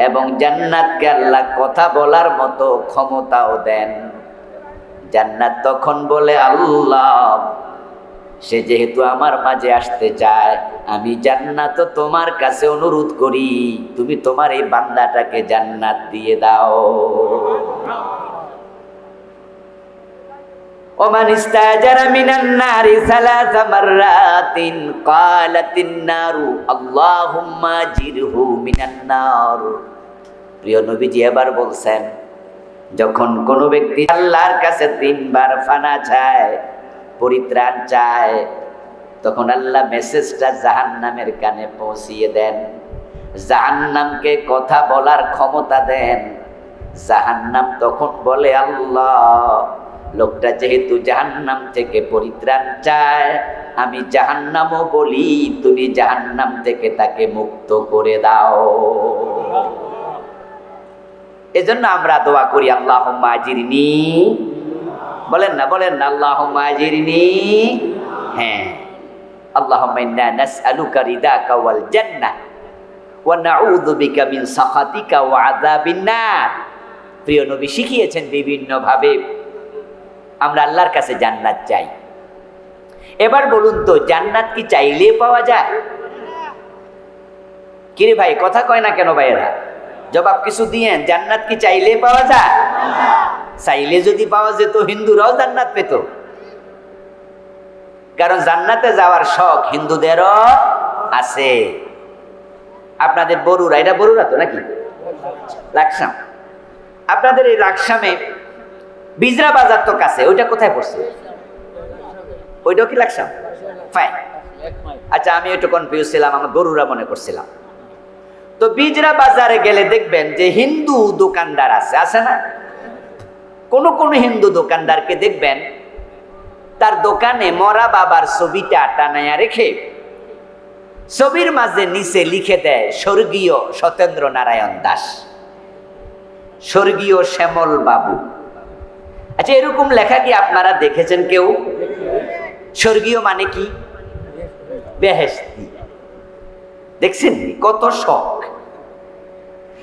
এবং জান্নাতকে আল্লাহ কথা বলার মতো ক্ষমতাও দেন। জান্নাত তখন বলে, আল্লাহ সে যেহেতু আমার মাঝে আসতে চায়, আমি জান্নাত তোমার কাছে অনুরোধ করি তুমি তোমার এই বান্দাটাকে জান্নাত দিয়ে দাও। ওমান ইস্তাজারা মিনান নারি সালাসা মাররাতিন ক্বালাতিন নারু আল্লাহুম্মা জিরহু মিনান নার। প্রিয় নবীজি এবার বলছেন, যখন কোন ব্যক্তি আল্লাহর কাছে 3 বার ফানা চায়, পরিত্রাণ চায়, তখন আল্লাহ মেসেজটা জাহান্নামের কানে পৌঁছিয়ে দেন। জাহান্নামকে কথা বলার ক্ষমতা দেন। জাহান্নাম তখন বলে, আল্লাহ লোকটা যেহেতু জাহান্নাম থেকে পরিত্রাণ চায়, আমি জাহান্নামও বলি তুমি জাহান্নাম থেকে তাকে মুক্ত করে দাও। এজন্য আমরা দোয়া করি, আল্লাহুম্মা আজিরনি, বলেন না আল্লাহুম্মা আজিরনি। হ্যাঁ, আল্লাহুম্মা ইন্না নাসআলুকা রিদাকা ওয়াল জান্নাহ ওয়া নাউযু বিকা মিন সাখাতিকা ওয়া আযাবিন নার। প্রিয় নবী শিখিয়েছেন বিভিন্ন ভাবে আমরা আল্লাহর কাছে জান্নাত চাই। এবার বলুন তো, জান্নাত কি চাইলে পাওয়া যায়? কিরে ভাই, কথা কয় না কেন ভাইয়েরা? জবাব কিছু দিয়েন। জান্নাত কি চাইলে পাওয়া যায়? চাইলে যদি পাওয়া যেত হিন্দুরাও জান্নাত পেত। কারণ জান্নাতে যাওয়ার শখ হিন্দুদেরও আছে। আপনাদের বরুড়া, এটা বরুড়া তো নাকি? লাকসাম। আপনাদের এই লাকসামে বিজরা বাজার তো কাছে, ওইটা কোথায় পড়ছে? ওইটাও কি লাকসাম? ফাইন। আচ্ছা, আমি একটু কনফিউজ ছিলাম, আমার বরুড়া মনে করছিলাম। তো বিজরা বাজারে গেলে দেখবেন যে হিন্দু দোকানদার আছে না? কোন হিন্দু দোকানদারকে দেখবেন তার দোকানে মরা বাবার ছবিটা টানায়া রেখে ছবির মাঝে নিচে লিখে দেয় স্বর্গীয় সত্যেন্দ্র নারায়ণ দাস, স্বর্গীয় শ্যামল বাবু। আচ্ছা, এরকম লেখা কি আপনারা দেখেছেন কেউ? স্বর্গীয় মানে কি? বেহেশতি। দেখছেন কত শখ।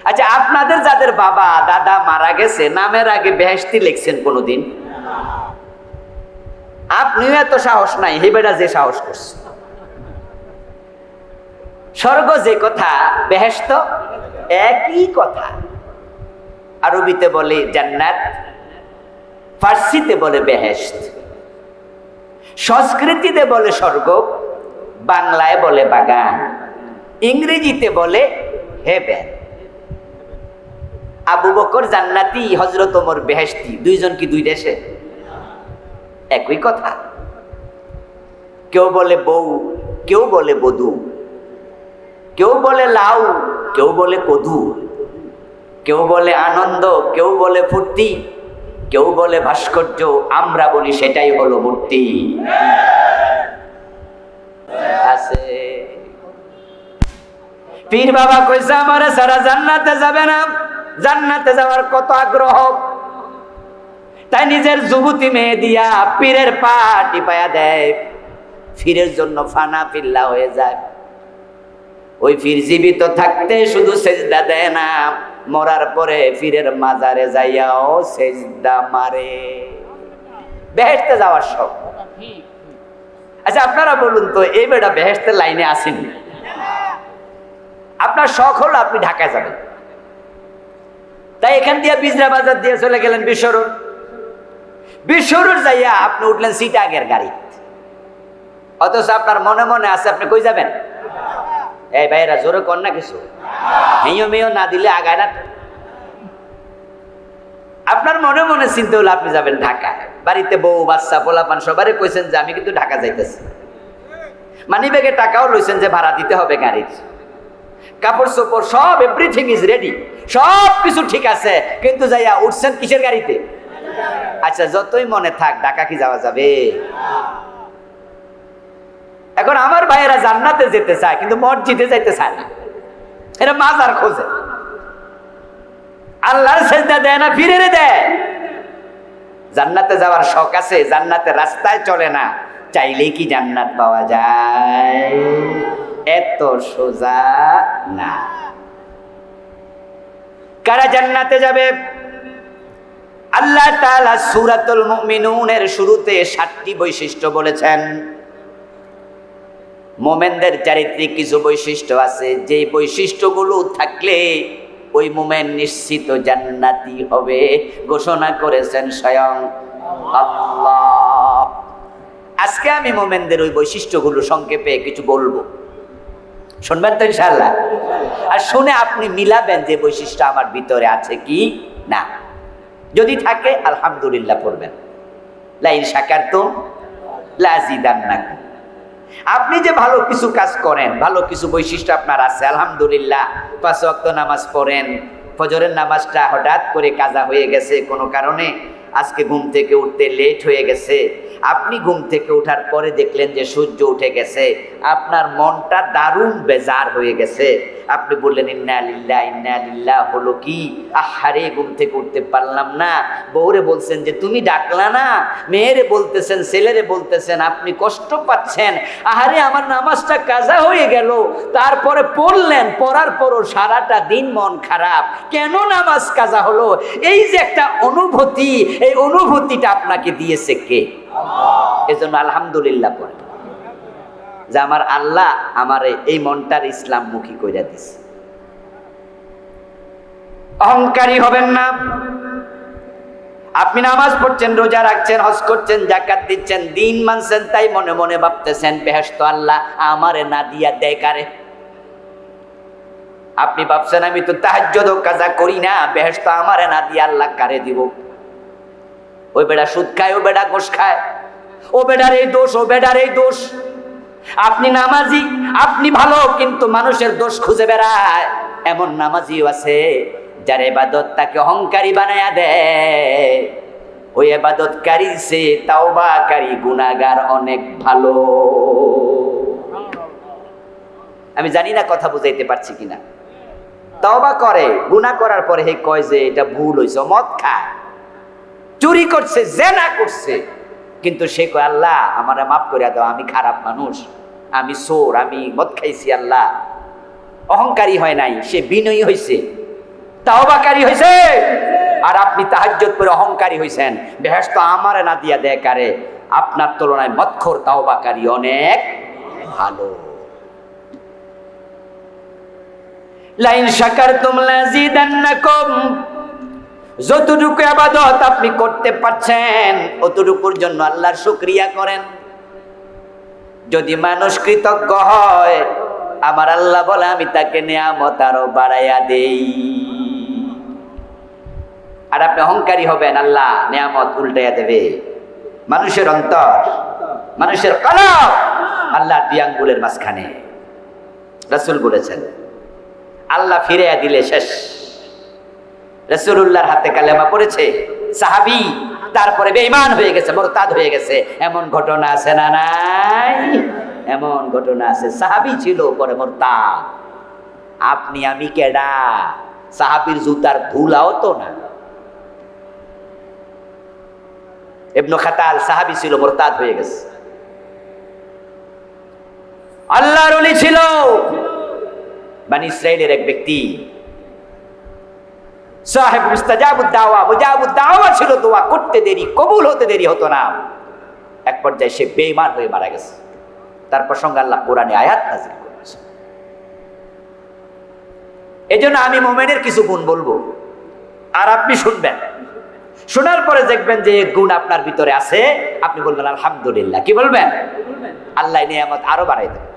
আচ্ছা, আপনাদের যাদের বাবা দাদা মারা গেছে, নামের আগে বেহেশতি লিখছেন কোনোদিন? আপনিও এত সাহস নাই, হে বেটা যে সাহস করছে। স্বর্গ যে কথা, বেহেশত একই কথা। আরবিতে বলে জান্নাত, ফার্সিতে বলে বেহেশত, সংস্কৃতিতে বলে স্বর্গ, বাংলায় বলে বাগান, ইংরেজিতে বলে হেভেন। আবু বকর জান্নাতি, হযরত ওমর বেহেশতি, দুইজন কি দুই দেশে? একই কথা। কেউ বলে বউ, কেউ বলে বধূ, কেউ বলে লাউ, কেউ বলে কদু, কেউ বলে আনন্দ, কেউ বলে ফুর্তি, কেউ বলে ভাস্কর্য, আমরা বলি সেটাই হলো মূর্তি। আছে পীর বাবা কইছে আমারে সারা জান্নাতে যাবে না, জান্নাতে যাওয়ার কত আগ্রহ, তাই নিজের যুবতী মেয়ে দিয়া পীরের পা টিপায়া দেয়, পীরের জন্য ফানা পিল্লা হয়ে যায়। ওই পীর জীবিত থাকতে শুধু সেজদা দেয় না, মরার পরে পীরের মাজারে যাইয়াও সেজদা মারে। বেহেশতে যাওয়ার শখ। আচ্ছা আপনারা বলুন তো, এই বেটা বেহেশতের লাইনে আসেন? আপনার শখ হলো আপনি ঢাকায় যাবেন, তাই এখান দিয়ে বিজরা বাজার দিয়ে চলে গেলেন বিশ্বরোড। বিশ্বরোড যাইয়া আপনি উঠলেন সিটাগের গাড়ি, অথচ আপনার মনে মনে আছে আপনি কই যাবেন? এই ভাইরা জোরে কর না কিছু, মেয় মেয় না দিলে আগায় না। আপনার মনে মনে চিন্তা হলো আপনি যাবেন ঢাকায়, বাড়িতে বউ বাচ্চা পোলাপান সবারই কইছেন যে আমি কিন্তু ঢাকা যাইতেছি, মানি ব্যাগে টাকাও লইছেন যে ভাড়া দিতে হবে গাড়ির, কাপড় চোপড় সব এভরিথিং ইজ রেডি, সব কিছু ঠিক আছে, কিন্তু যাইয়া উঠছেন কিসের গাড়িতে? আচ্ছা যতই মনে থাক, ঢাকা কি যাওয়া যাবে? এখন আমার ভাইয়েরা জান্নাতে যেতে চায় কিন্তু মসজিদে যাইতে চায় না, এরা মাজার খোঁজে, আল্লাহর সেজদা দেয় না, ফিরে দেয়। জান্নাতে যাওয়ার শখ আছে, জান্নাতের রাস্তায় চলে না, চাইলেই কি জান্নাত পাওয়া যায়? এত সোজা না। কারা জান্নাতে যাবে? আল্লাহ তাআলা সূরাতুল মুমিনুনের শুরুতে 7টি বৈশিষ্ট্য বলেছেন। মুমিনদের চারিত্রিক কিছু বৈশিষ্ট্য আছে, যে বৈশিষ্ট্যগুলো থাকলে ওই মুমিন নিশ্চিত জান্নাতি হবে, ঘোষণা করেছেন স্বয়ং আল্লাহ। আজকে আমি মুমিনদের ওই বৈশিষ্ট্যগুলো সংক্ষেপে কিছু বলবো, শুনবেন তো ইনশাআল্লাহ? আর শুনে আপনি মিলাবেন যে বৈশিষ্ট্য আমার ভিতরে আছে কি না। যদি থাকে আলহামদুলিল্লাহ পড়বেন, লা ইন শাকারতুম লাযিদান্নাকুম। আপনি যে ভালো কিছু কাজ করেন, ভালো কিছু বৈশিষ্ট্য আপনার আছে, আলহামদুলিল্লাহ। 5 ওয়াক্ত নামাজ পড়েন, ফজরের নামাজটা হঠাৎ করে কাজা হয়ে গেছে কোনো কারণে, আজকে ঘুম থেকে উঠতে লেট হয়ে গেছে, আপনি ঘুম থেকে ওঠার পরে দেখলেন যে সূর্য উঠে গেছে, আপনার মনটা দারুণ বেজার হয়ে গেছে, আপনি বললেন ইন্না লিল্লাহি ইন্না লিল্লাহি, হলো কি আহারে ঘুম থেকে উঠতে পারলাম না। বউরে বলছেন যে তুমি ডাকলা না, মেয়েরে বলতেছেন, ছেলেরে বলতেছেন, আপনি কষ্ট পাচ্ছেন, আহারে আমার নামাজটা কাজা হয়ে গেল। তারপরে পড়লেন, পড়ার পরও সারাটা দিন মন খারাপ, কেন নামাজ কাজা হলো? এই যে একটা অনুভূতি, এই অনুভূতিটা আপনাকে দিয়েছে কে? এজন্য আলহামদুলিল্লাহ পড়েন যে আমার আল্লাহ আমার এই মনটার ইসলাম মুখী কইরা দিছে। অহংকারী হবেন না। আপনি নামাজ পড়ছেন, রোজা রাখছেন, হজ করছেন, যাকাত দিচ্ছেন, দিন মানছেন, তাই মনে মনে ভাবতেছেন বেহেশত আল্লাহ আমারে না দিয়া দেয় কারে? আপনি ভাবছেন আমি তো তাহাজ্জুদ ও কাজা করি না, বেহেশত আমারে না দিয়া আল্লাহ কারে দিব? ওই বেটা সুদ খায়, ও বেটা ঘুষ খায়, ও বেটার এই দোষ, ও বেটার এই দোষ। আপনি নামাজি, আপনি ভালো, কিন্তু মানুষের দোষ খুঁজে বেড়ায়। এমন নামাজিও আছে যার ইবাদত তাকে অহংকারী বানায়া দেয়। ওই ইবাদতকারী সে তাওবাকারী গুনাহগার অনেক ভালো। আমি জানি না কথা বুঝাইতে পারছি কিনা। তওবা করে, গুনাহ করার পরে হে কয় যে এটা ভুল হইছে, মদ খায়, চুরি করছে, জেনা করছে, কিন্তু সে কয় আল্লাহ আমারে মাফ করে দাও, আমি খারাপ মানুষ, আমি চোর, আমি মদ খাইছি আল্লাহ। অহংকারী হয় নাই, সে বিনয়ী হইছে, তাওবাকারী হইছে। আর আপনি তাহাজ্জুদ পড়ে অহংকারী হইছেন, বেহেশত আমারে না দিয়া দেয় কারে? আপনার তুলনায় মদখোর তাওবাকারী অনেক ভালো। লাইন শাকারতুম লাযিদান্নাকুম, যতটুকু ইবাদত আপনি করতে পারছেন অতটুকুর জন্য আল্লাহর শুকরিয়া করেন। যদি মানুষ কৃতজ্ঞ হয়, আমার আল্লাহ বলে আমি তাকে নিয়ামত আরো বাড়াইয়া দেই। আর আপনি অহংকারী হবেন, আল্লাহ নিয়ামত উল্টাইয়া দেবে। মানুষের অন্তর, মানুষের কলব আল্লাহ দুই আঙ্গুলের মাঝখানে। রাসূল বলেছেন আল্লাহ ফিরাইয়া দিলে শেষ। রাসূলুল্লাহর হাতে কালেমা পড়েছে সাহাবী, তারপরে বেঈমান হয়ে গেছে, মুরতাদ হয়ে গেছে। এমন ঘটনা আছে না নাই? এমন ঘটনা আছে। সাহাবী ছিল পরে মুরতাদ। আপনি আমি কেডা? সাহাবীর জুতার ধুলাও তো না। ইবনে খাতাল সাহাবী ছিল, মুরতাদ হয়ে গেছে। আল্লাহর ওলি ছিল, বনি ইসরাইলের এক ব্যক্তি, সাহেব মুস্তাজাবুদ দাওয়া, মুজাবুদ দাওয়া ছিল। দোয়া করতে দেরি, কবুল হতে দেরি হতো না। এক পর্যায়ে সে বেঈমান হয়ে মারা গেছে। তার প্রসঙ্গে আল্লাহ কোরআনে আয়াত নাযিল করেছে। এজন্য আমি মুমিনের কিছু গুণ বলবো, আর আপনি শুনবেন। শোনার পরে দেখবেন যে গুণ আপনার ভিতরে আছে, আপনি বলবেন আলহামদুলিল্লাহ। কি বলবেন? আল্লাহ নিয়ামত আরো বাড়াই দেবে।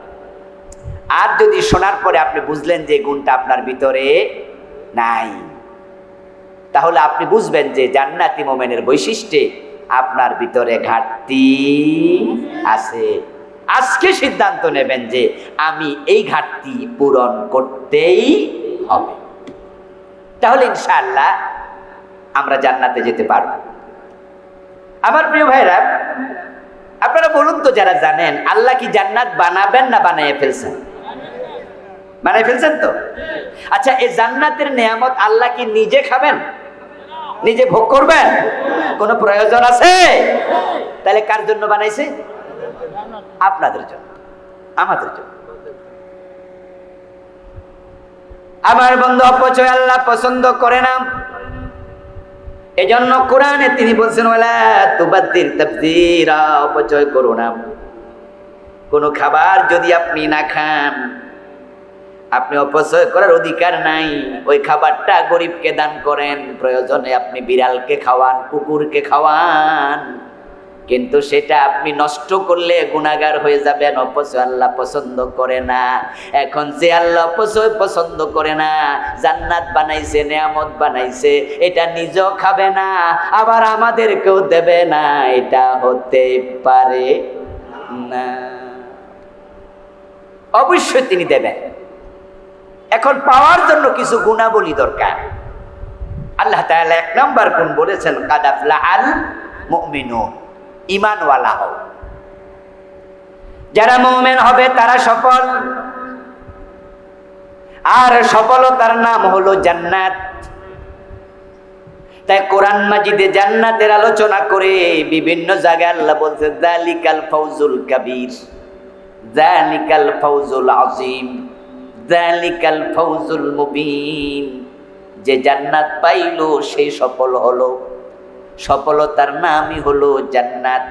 আর যদি শোনার পরে আপনি বুঝলেন যে গুণটা আপনার ভিতরে নাই, তাহলে আপনি বুঝবেন যে জান্নাতি মুমিনের বৈশিষ্ট্যে আপনার ভিতরে ঘাটতি আছে। আজকে সিদ্ধান্ত নেবেন যে আমি এই ঘাটতি পূরণ করতেই হবে, তাহলে ইনশাআল্লাহ আমরা জান্নাতে যেতে পারব। আমার প্রিয় ভাইরা, আপনারা বলুন তো, যারা জানেন আল্লাহ কি জান্নাত বানাবেন না বানিয়ে ফেলছেন? বানিয়ে ফেলছেন তো। আচ্ছা, এই জান্নাতের নিয়ামত আল্লাহ কি নিজে খাবেন, নিজে ভোগ করবেন? কোনো প্রয়োজন আছে? তাহলে কার জন্য বানাইছে? আপনাদের জন্য, আমাদের জন্য। আমার বন্ধু, অপচয় আল্লাহ পছন্দ করে না। এজন্য কোরআনে তিনি বলছেন ওয়ালা তুবাদ্দির তাবযীরা, অপচয় করো না। কোন খাবার যদি আপনি না খান, আপনি অপচয় করার অধিকার নাই। ওই খাবারটা গরিবকে দান করেন, প্রয়োজনে আপনি বিড়ালকে খাওয়ান, কুকুরকে খাওয়ান, কিন্তু সেটা আপনি নষ্ট করলে গুনাহগার হয়ে যাবেন। অপচয় আল্লাহ পছন্দ করে না। এখন যে আল্লাহ অপচয় পছন্দ করে না, জান্নাত বানাইছে, নিয়ামত বানাইছে, এটা নিজেও খাবে না, আবার আমাদেরকেও দেবে না, এটা হতে পারে না। অবশ্যই তিনি দেবেন। এখন পাওয়ার জন্য কিছু গুণাবলী দরকার। আল্লাহ তাআলা এক নাম্বার গুণ বলেছেন কাদ আফলাহাল মুমিনুন, ঈমানওয়ালা হও। যারা মুমিন হবে তারা সফল, আর সফলতার নাম হলো জান্নাত। তাই কোরআন মাজিদে জান্নাতের আলোচনা করে বিভিন্ন জায়গায় আল্লাহ বলছে যালিকাল ফাউজুল কাবীর, যালিকাল ফাউজুল আযীম, যালিকাল ফাউজুল মুবিন। যে জান্নাত পাইলো সেই সফল হলো। সফলতার নামই হলো জান্নাত।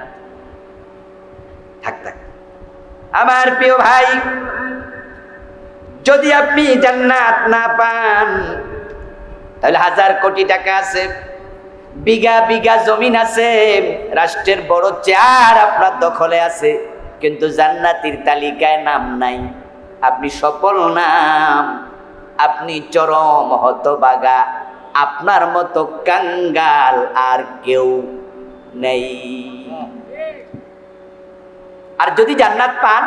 থাক থাক আমার প্রিয় ভাই, যদি আপনি জান্নাত না পান, তাহলে 1000 কোটি টাকা আছে, বিঘা বিঘা জমিন আছে, রাষ্ট্রের বড় চেয়ার আপনার দখলে আছে, কিন্তু জান্নাতীর তালিকায় নাম নাই। আপনি সফল নাম, আপনি চরম হতভাগা। আপনার মতো কাঙ্গাল আর কেউ নেই। আর যদি জান্নাত পান,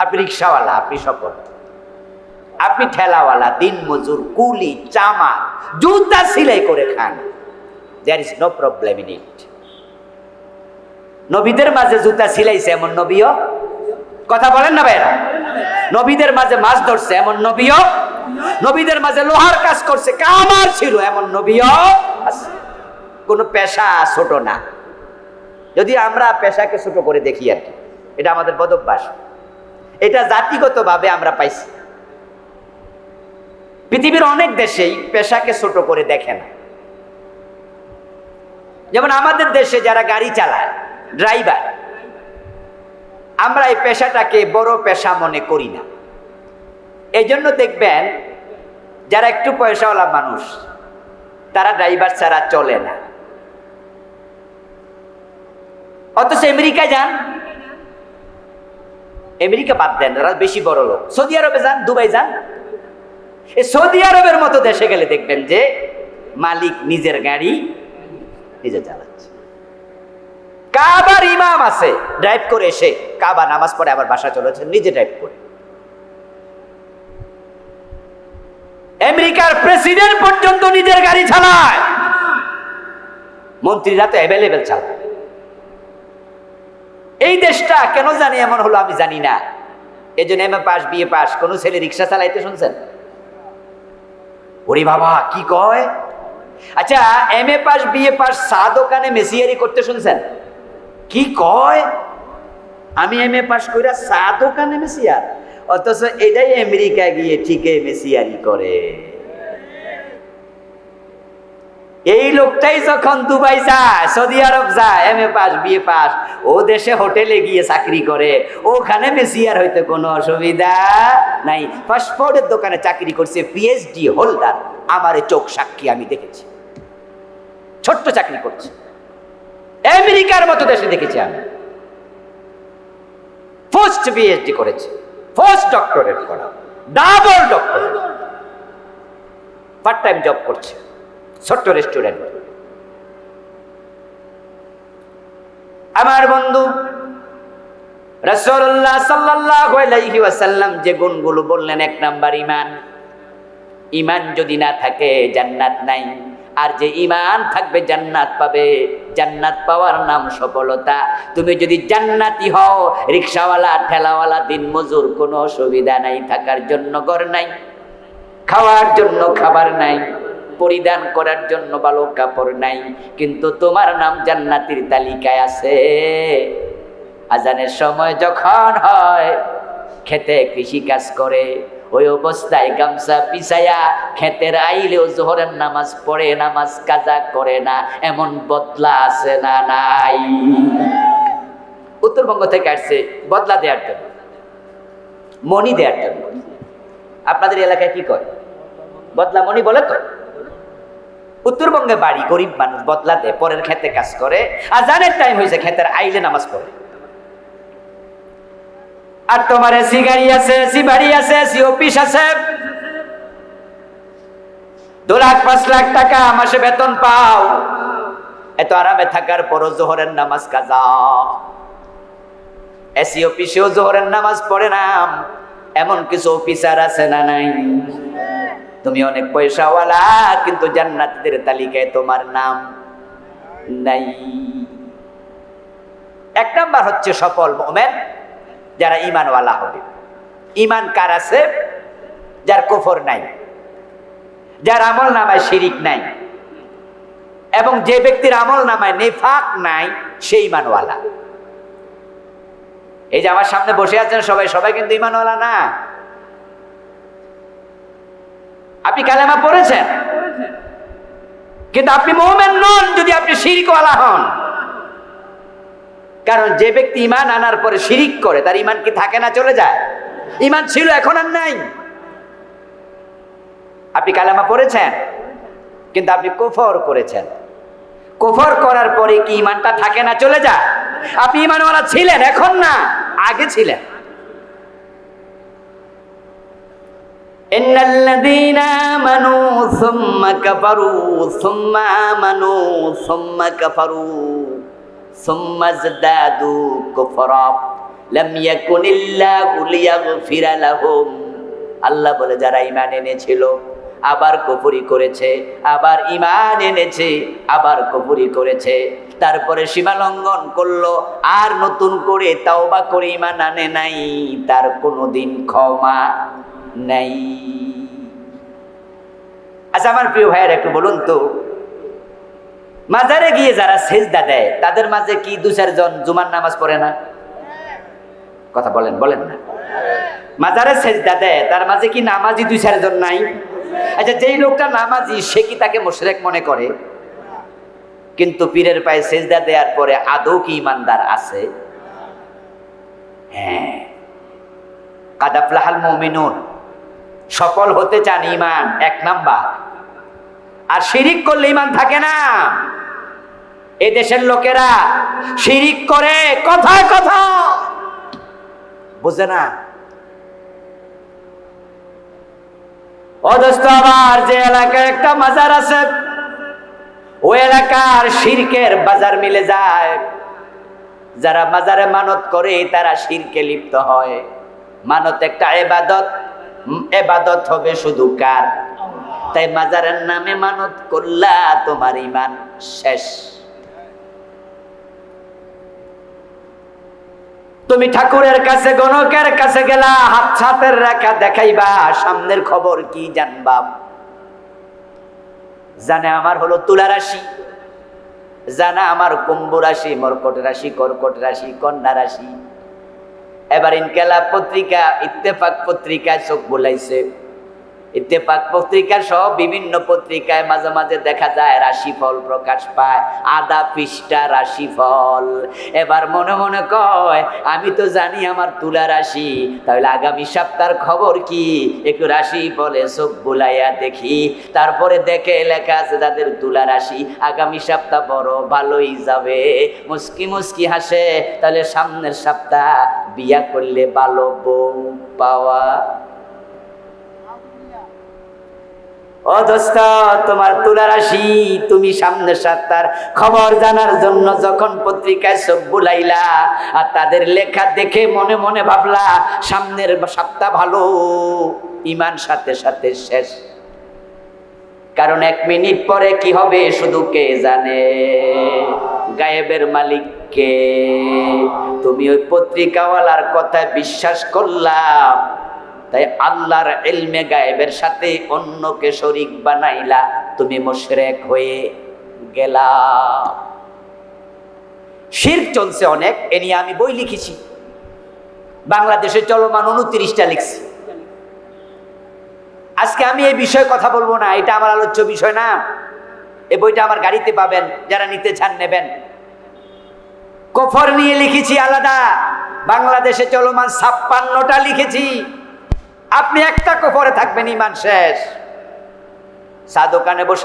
আপনি রিকশাওয়ালা, আপনি সফল। আপনি ঠেলাওয়ালা, দিন মজুর, কুলি, চামা, জুতা সেলাই করে খান, there is no problem in it. নবীদের মাঝে জুতা সিলাইছে এমন নবীও, কথা বলেন না ভাইরা? নবীদের মাঝে মাছ ধরছে এমন নবীও, নবীদের মাঝে লোহার কাজ করছে, কামার ছিল এমন নবীও আছে। কোন পেশা ছোট না। যদি আমরা পেশাকে ছোট করে দেখি আর কি, এটা আমাদের বদভ্যাস। এটা জাতিগতভাবে আমরা পাইছি। পৃথিবীর অনেক দেশেই পেশাকে ছোট করে দেখে না। যেমন আমাদের দেশে যারা গাড়ি চালায়, ড্রাইভার, আমরা এই পেশাটাকে বড় পেশা মনে করি না। এই জন্য দেখবেন যারা একটু পয়সাওয়ালা মানুষ তারা ড্রাইভার ছাড়া চলে না। অথচ আমেরিকায় যান, আমেরিকা বাদ দেন, তারা বেশি বড় লোক, সৌদি আরবে যান, দুবাই যান, এই সৌদি আরবের মতো দেশে গেলে দেখবেন যে মালিক নিজের গাড়ি নিজে চালাচ্ছে। কাবার ইমাম আছে, ড্রাইভ করে এসে কাবা নামাজ পড়ে আবার বাসা চলেছে নিজে ড্রাইভ করে। আমেরিকার প্রেসিডেন্ট পর্যন্ত নিজের গাড়ি চালায়, মন্ত্রীরা তো অ্যাভেলেবেল চালায়। এই দেশটা কেন জানি এমন হলো আমি জানি না। এই জন্য এমএ পাস বিএ পাস কোন ছেলে রিক্সা চালাইতে শুনছেন? ওরে বাবা কি কয়! আচ্ছা এমএ পাস বিএ পাস চা দোকানে মেসিয়ারি করতে শুনছেন? কি কয়! আমি এমএ পাস কইরা চা দোকানে মেসিয়ার, অথচ এটাই আমেরিকা গিয়ে ঠিকই মেসিয়ারি করে। এই লোকটাই যখন দুবাই যায়, সৌদি আরব যায়, এমএ পাস বিএ পাস, ও দেশে হোটেলে গিয়ে চাকরি করে, ওখানে মেসিয়ার হইতে কোনো অসুবিধা নাই। পাসপোর্টের দোকানে চাকরি করছে, পিএইচডি হোল্ডার, আমার চোখ সাক্ষী, আমি দেখেছি। ছোট্ট চাকরি করছে, আমেরিকার মতো দেশে দেখেছি আমি। ফার্স্ট পিএইচডি করেছে, ফার্স্ট ডক্টরেট করা, double doctorate, part time job করছে, ছোট্ট রেস্টুরেন্ট। আমার বন্ধু রাসূলুল্লাহ সাল্লাল্লাহু আলাইহি ওয়াসাল্লাম যে গুণগুলো বললেন, এক নাম্বার ঈমান। ঈমান যদি না থাকে জান্নাত নাই, আর যে ঈমান থাকবে জান্নাত পাবে। জান্নাত পাওয়ার নাম সফলতা। তুমি যদি জান্নাতি হও, রিকশাওয়ালা ঠেলাওয়ালা দিনমজুর, কোনো অসুবিধা নাই, থাকার জন্য ঘর নাই, খাওয়ার জন্য খাবার নাই, পরিধান করার জন্য ভালো কাপড় নাই, কিন্তু তোমার নাম জান্নাতীর তালিকায় আছে। আজানের সময় যখন হয়, খেতে কৃষি কাজ করে, ওই অবস্থায় গামছা পিছায়া খেতের আইলেও জোহরের নামাজ পড়ে, নামাজ কাজা করে না, এমন বদলা আছে না নাই? উত্তরবঙ্গ থেকে আসছে বদলা দেওয়ার জন্য, মনি দেওয়ার জন্য। আপনাদের এলাকায় কি করে? বদলা মনি বলে তো। উত্তরবঙ্গে বাড়ি, গরিব মানুষ, বদলা দেয়, পরের খেতে কাজ করে, আজানের টাইম হয়েছে, খেতের আইলে নামাজ পড়ে। আর তোমার এসি গাড়ি আছে, এসি বাড়ি আছে, এসি অফিস আছে, 2 লাখ 5 লাখ টাকা মাসে বেতন পাও, এত আরামে থাকার পরও জোহরের নামাজ কাজা। এসি অফিসেও জোহরের নামাজ পড়ে না, এমন কিছু অফিসার আছে না নাই? তুমি অনেক পয়সাওয়ালা, কিন্তু জান্নাতীদের তালিকায় তোমার নাম নাই। এক নাম্বার হচ্ছে সফল মুমিন, যারা ঈমানওয়ালা হবে। ঈমান কার আছে? যার কুফর নাই, যার আমল নামায় শিরিক নাই, এবং যে ব্যক্তির আমল নামায় নিফাক নাই, সেই ঈমানওয়ালা। এই যে আমার সামনে বসে আছেন সবাই, সবাই কিন্তু ঈমানওয়ালা না। আপনি কালেমা পড়েছেন, কিন্তু আপনি মুমিন নন যদি আপনি শিরকওয়ালা হন। কারণ যে ব্যক্তি ঈমান আনার পরে শিরিক করে, তার ঈমান কি থাকে না, চলে যায়? ঈমান ছিল, এখন আর নাই। আপনি কালেমা পড়েছেন, কিন্তু আপনি কুফর করেছেন। কুফর করার পরে কি ঈমানটা থাকে না, চলে যায়? আপনি ঈমানওয়ালা ছিলেন, এখন না, আগে ছিলেন। ইন্নাল্লাযীনা আমানু সুম্মা কাফারু সুম্মা আমানু সুম্মা কাফারু সুম্মা যাদাদু কুফরা লাম ইয়াকুনিল্লাহু লিয়াগফিরা লাহুম। আল্লাহ বলে, যারা ঈমান এনেছিল আবার কুফরি করেছে, আবার ঈমান এনেছে আবার কুফরি করেছে, তারপরে সীমা লঙ্ঘন করলো, আর নতুন করে তাওবা করে ঈমান আনে নাই, তার কোনোদিন ক্ষমা নাই। আচ্ছা আমার প্রিয় ভাইয়ের একটু বলুন তো, মাজারে গিয়ে যারা সেজদা দেয়, তাদের মাঝে কি 2-4 জন জুমার নামাজ পড়ে না? কথা বলেন, বলেন না? মাজারে সেজদা দেয়, তার মাঝে কি নামাজি 2-4 জন নাই? আচ্ছা যেই লোকটা নামাজি, সে কি তাকে মুশরিক মনে করে? কিন্তু পীরের পায়ে সেজদা দেওয়ার পরে আদৌ কি ইমানদার আছে? হ্যাঁ, কাদ আফলাহাল মুমিনুন, সফল হতে চান ঈমান 1 নাম্বার। আর শিরিক করলে ঈমান থাকে না। এই দেশের লোকেরা শিরিক করে কথায় কথা, বুঝে না। অদস্ত আবার যে এলাকায় একটা মাজার আছে, ওই এলাকার শিরকের বাজার মিলে যায়। যারা মাজারে মানত করে তারা শিরকে লিপ্ত হয়। মানত একটা ইবাদত, ইবাদত হবে শুধু কার? তাই মাজারের নামে মানত করলা, তোমার ঈমান শেষ। তুমি ঠাকুরের কাছে, গণকের কাছে গেলা, হাত ছাতের রেখা দেখাইবা, সামনের খবর কি জানবা? জানে আমার হলো তুলা রাশি, জানা আমার কুম্ভ রাশি, মরকট রাশি, কর্কট রাশি, কন্যা রাশি। এবার ইনকেলাব পত্রিকা, ইত্তেফাক পত্রিকায় চোখ বুলাইছে। ইত্তেফাক পত্রিকা সহ বিভিন্ন পত্রিকায় মাঝে মাঝে দেখা যায় রাশিফল প্রকাশ পায়, আধা পৃষ্ঠা রাশিফল। এবার মনে মনে কয়, আমি তো জানি আমার তুলা রাশি, তাহলে আগামী সপ্তাহের খবর কি? একটু রাশিফলে চোখ বুলাইয়া দেখি। তারপরে দেখে লেখা আছে যাদের তুলা রাশি আগামী সপ্তাহ বড় ভালোই যাবে। মুস্কি মুস্কি হাসে, তাহলে সামনের সপ্তাহ বিয়া করলে ভালো বউ পাওয়া। ও দোস্ত, তোমার তুলা রাশি, তুমি সামনের সপ্তাহের খবর জানার জন্য যখন পত্রিকায় চোখ বুলাইলা, আর তাদের লেখা দেখে মনে মনে ভাবলা সামনের সপ্তাহ ভালো, ঈমান সাথে সাথে শেষ। কারণ 1 মিনিট পরে কি হবে শুধু কে জানে? গায়েবের মালিক কে? তুমি ওই পত্রিকাওয়ালার কথায় বিশ্বাস করলা, তাই আল্লাহর ইলমে গায়েবের সাথে অন্যকে শরীক বানাইলা, তুমি মুশরিক হয়ে গেলা। শিরক চলছে অনেক, এ নিয়ে আমি বই লিখেছি। বাংলাদেশে চলমান 29টা লিখছি। আজকে আমি এই বিষয়ে কথা বলবো না, এটা আমার আলোচ্য বিষয় না। এই বইটা আমার গাড়িতে পাবেন, যারা নিতে চান নেবেন। কুফর নিয়ে লিখেছি আলাদা, বাংলাদেশে চলমান 56টা লিখেছি। আপনি একটা কুফরে থাকবেন, ঈমান শেষ। চা দোকানে বসে